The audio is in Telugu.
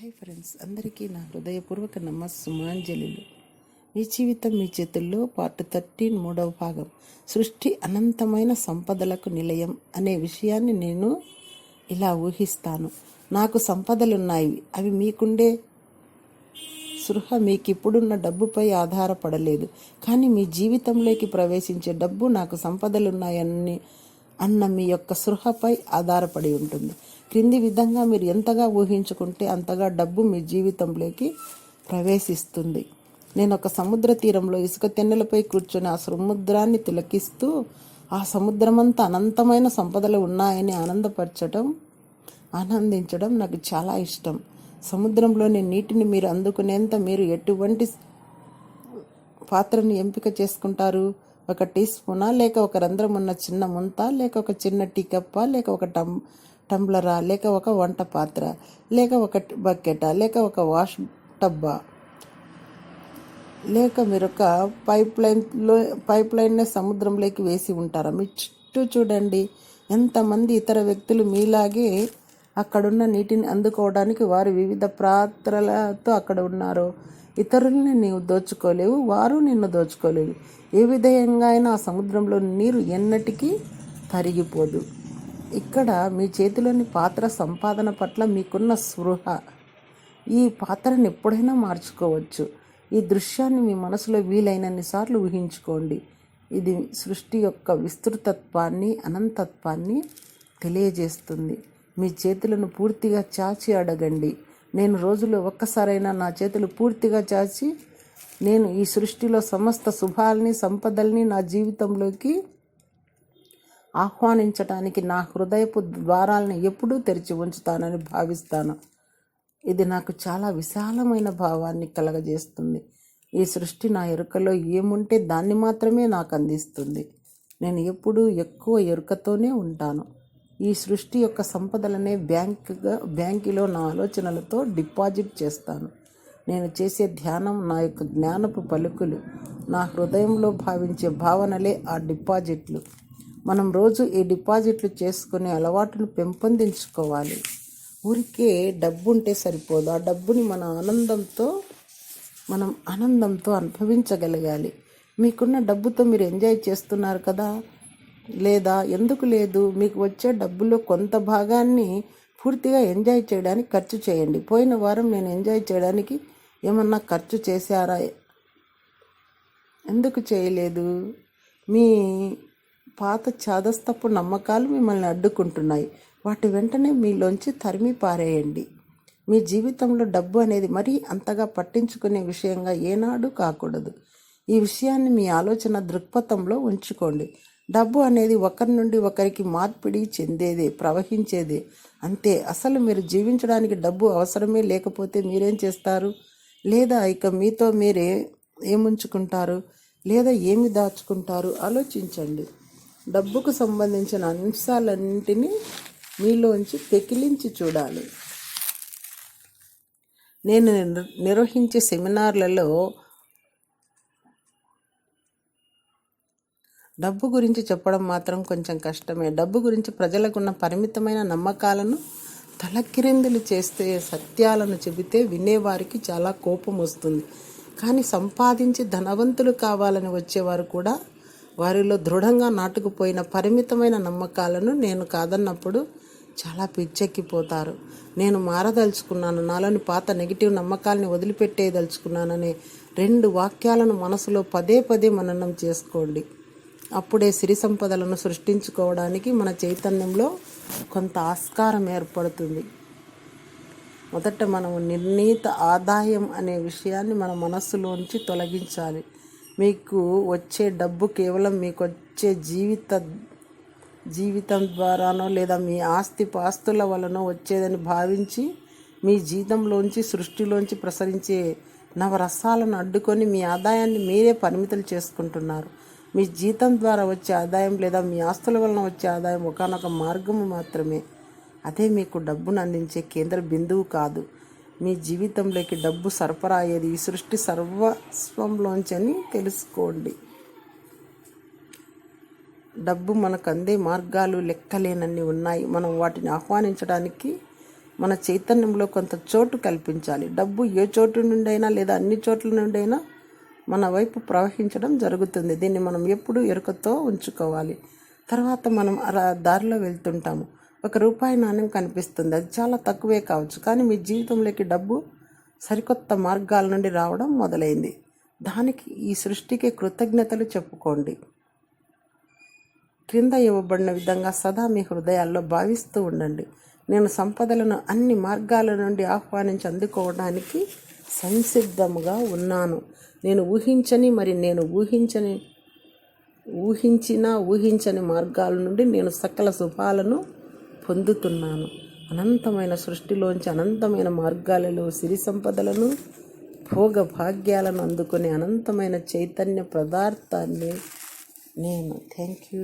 హాయ్ ఫ్రెండ్స్, అందరికీ నా హృదయపూర్వక సుమాంజలిలు. మీ జీవితం మీ చేతుల్లో పార్ట్ 13 3వ భాగం. సృష్టి అనంతమైన సంపదలకు నిలయం అనే విషయాన్ని నేను ఇలా ఊహిస్తాను. నాకు సంపదలున్నాయి, అవి మీకుండే సృహ మీకిప్పుడున్న డబ్బుపై ఆధారపడలేదు. కానీ మీ జీవితంలోకి ప్రవేశించే డబ్బు నాకు సంపదలున్నాయని అన్న మీ యొక్క సృహపై ఆధారపడి ఉంటుంది. క్రింది విధంగా మీరు ఎంతగా ఊహించుకుంటే అంతగా డబ్బు మీ జీవితంలోకి ప్రవేశిస్తుంది. నేను ఒక సముద్ర తీరంలో ఇసుక తెన్నెలపై కూర్చొని ఆ సముద్రాన్ని తిలకిస్తూ ఆ సముద్రమంతా అనంతమైన సంపదలు ఉన్నాయని ఆనందించడం నాకు చాలా ఇష్టం. సముద్రంలోని నీటిని మీరు అందుకునేంత మీరు ఎటువంటి పాత్రను ఎంపిక చేసుకుంటారు? ఒక టీ స్పూనా, లేక ఒక రంధ్రం ఉన్న చిన్న ముంత, లేక ఒక చిన్న టీ కప్ప, లేక ఒక టంబ్లరా, లేక ఒక వంట పాత్ర, లేక ఒక బకెటా, లేక ఒక వాష్ టబ్బా, లేక మీరు ఒక పైప్ లైన్నే సముద్రంలోకి వేసి ఉంటారా? మీ చుట్టూ చూడండి, ఎంతమంది ఇతర వ్యక్తులు మీలాగే అక్కడున్న నీటిని అందుకోవడానికి వారు వివిధ పాత్రలతో అక్కడ ఉన్నారో. ఇతరుల్ని నీవు దోచుకోలేవు, వారు నిన్ను దోచుకోలేవు. ఏ విధంగా అయినా ఆ సముద్రంలో నీరు ఎన్నటికీ తరిగిపోదు. ఇక్కడ మీ చేతిలోని పాత్ర సంపాదన పట్ల మీకున్న స్పృహ. ఈ పాత్రను ఎప్పుడైనా మార్చుకోవచ్చు. ఈ దృశ్యాన్ని మీ మనసులో వీలైనన్నిసార్లు ఊహించుకోండి. ఇది సృష్టి యొక్క విస్తృతత్వాన్ని, అనంతత్వాన్ని తెలియజేస్తుంది. మీ చేతులను పూర్తిగా చాచి అడగండి. నేను రోజులో ఒక్కసారైనా నా చేతులు పూర్తిగా చాచి నేను ఈ సృష్టిలో సమస్త శుభాల్ని, సంపదల్ని నా జీవితంలోకి ఆహ్వానించటానికి నా హృదయపు ద్వారాలను ఎప్పుడూ తెరిచి ఉంచుతానని భావిస్తాను. ఇది నాకు చాలా విశాలమైన భావాన్ని కలగజేస్తుంది. ఈ సృష్టి నా ఎరుకలో ఏముంటే దాన్ని మాత్రమే నాకు అందిస్తుంది. నేను ఎప్పుడూ ఎక్కువ ఎరుకతోనే ఉంటాను. ఈ సృష్టి యొక్క సంపదలనే బ్యాంకులో నా ఆలోచనలతో డిపాజిట్ చేస్తాను. నేను చేసే ధ్యానం నా యొక్క జ్ఞానపు పలుకులు. నా హృదయంలో భావించే భావనలే ఆ డిపాజిట్లు. మనం రోజు ఈ డిపాజిట్లు చేసుకునే అలవాటును పెంపొందించుకోవాలి. ఊరికే డబ్బు ఉంటే సరిపోదు. ఆ డబ్బుని మనం ఆనందంతో అనుభవించగలగాలి. మీకున్న డబ్బుతో మీరు ఎంజాయ్ చేస్తున్నారు కదా, లేదా ఎందుకు లేదు? మీకు వచ్చే డబ్బులో కొంత భాగాన్ని పూర్తిగా ఎంజాయ్ చేయడానికి ఖర్చు చేయండి. పోయిన వారం నేను ఎంజాయ్ చేయడానికి ఏమన్నా ఖర్చు చేశారా? ఎందుకు చేయలేదు? మీ పాత చాదస్తపు నమ్మకాలు మిమ్మల్ని అడ్డుకుంటున్నాయి. వాటి వెంటనే మీలోంచి తరిమి పారేయండి. మీ జీవితంలో డబ్బు అనేది మరీ అంతగా పట్టించుకునే విషయంగా ఏనాడు కాకూడదు. ఈ విషయాన్ని మీ ఆలోచన దృక్పథంలో ఉంచుకోండి. డబ్బు అనేది ఒకరి నుండి ఒకరికి మార్పిడి చెందేదే, ప్రవహించేదే, అంతే. అసలు మీరు జీవించడానికి డబ్బు అవసరమే లేకపోతే మీరేం చేస్తారు? లేదా ఇక మీతో మీరే ఏముంచుకుంటారు? లేదా ఏమి దాచుకుంటారు? ఆలోచించండి. డబ్బుకు సంబంధించిన అంశాలన్నింటినీ మీలోంచి పెకిలించి చూడాలి. నేను నిర్వహించే సెమినార్లలో డబ్బు గురించి చెప్పడం మాత్రం కొంచెం కష్టమే. డబ్బు గురించి ప్రజలకున్న పరిమితమైన నమ్మకాలను తలకిరిందులు చేస్తే, సత్యాలను చెబితే వినేవారికి చాలా కోపం వస్తుంది. కానీ సంపాదించి ధనవంతులు కావాలని వచ్చేవారు కూడా వారిలో దృఢంగా నాటుకుపోయిన పరిమితమైన నమ్మకాలను నేను కాదన్నప్పుడు చాలా పిచ్చెక్కిపోతారు. నేను మారదలుచుకున్నాను, నాలోని పాత నెగిటివ్ నమ్మకాలని వదిలిపెట్టేయదలుచుకున్నాననే 2 వాక్యాలను మనసులో పదే పదే మననం చేసుకోండి. అప్పుడే సిరి సంపదలను సృష్టించుకోవడానికి మన చైతన్యంలో కొంత ఆస్కారం ఏర్పడుతుంది. మొదట మనం నిర్ణీత ఆదాయం అనే విషయాన్ని మన మనస్సులోంచి తొలగించాలి. మీకు వచ్చే డబ్బు కేవలం మీకు వచ్చే జీవితం ద్వారానో లేదా మీ పాస్తుల వలనో వచ్చేదని భావించి మీ జీవితంలోంచి, సృష్టిలోంచి ప్రసరించే నవరసాలను అడ్డుకొని మీ ఆదాయాన్ని మీరే పరిమితులు చేసుకుంటున్నారు. మీ జీతం ద్వారా వచ్చే ఆదాయం లేదా మీ ఆస్తుల వలన వచ్చే ఆదాయం ఒకానొక మార్గము మాత్రమే. అదే మీకు డబ్బును అందించే కేంద్ర బిందువు కాదు. మీ జీవితంలోకి డబ్బు సరఫరా అయ్యేది ఈ సృష్టి సర్వస్వంలోంచి అని తెలుసుకోండి. డబ్బు మనకు అందే మార్గాలు లెక్కలేనన్ని ఉన్నాయి. మనం వాటిని ఆహ్వానించడానికి మన చైతన్యంలో కొంత చోటు కల్పించాలి. డబ్బు ఏ చోటు నుండి అయినా లేదా అన్ని చోట్ల నుండి అయినా మన వైపు ప్రవహించడం జరుగుతుంది. దీన్ని మనం ఎప్పుడూ ఎరుకతో ఉంచుకోవాలి. తర్వాత మనం అలా దారిలో వెళ్తుంటాము, ₹1 నాణ్యం కనిపిస్తుంది. అది చాలా తక్కువే కావచ్చు, కానీ మీ జీవితంలోకి డబ్బు సరికొత్త మార్గాల నుండి రావడం మొదలైంది. దానికి ఈ సృష్టికి కృతజ్ఞతలు చెప్పుకోండి. క్రింద ఇవ్వబడిన విధంగా సదా మీ హృదయాల్లో భావిస్తూ ఉండండి. నేను సంపదలను అన్ని మార్గాల నుండి ఆహ్వానించి అందుకోవడానికి సంసిద్ధముగా ఉన్నాను. నేను ఊహించని మార్గాల నుండి నేను సకల శుభాలను పొందుతున్నాను. అనంతమైన సృష్టిలోంచి అనంతమైన మార్గాలలో సిరి సంపదలను, భోగ భాగ్యాలను అందుకునే అనంతమైన చైతన్య పదార్థాన్ని నేను. Thank you.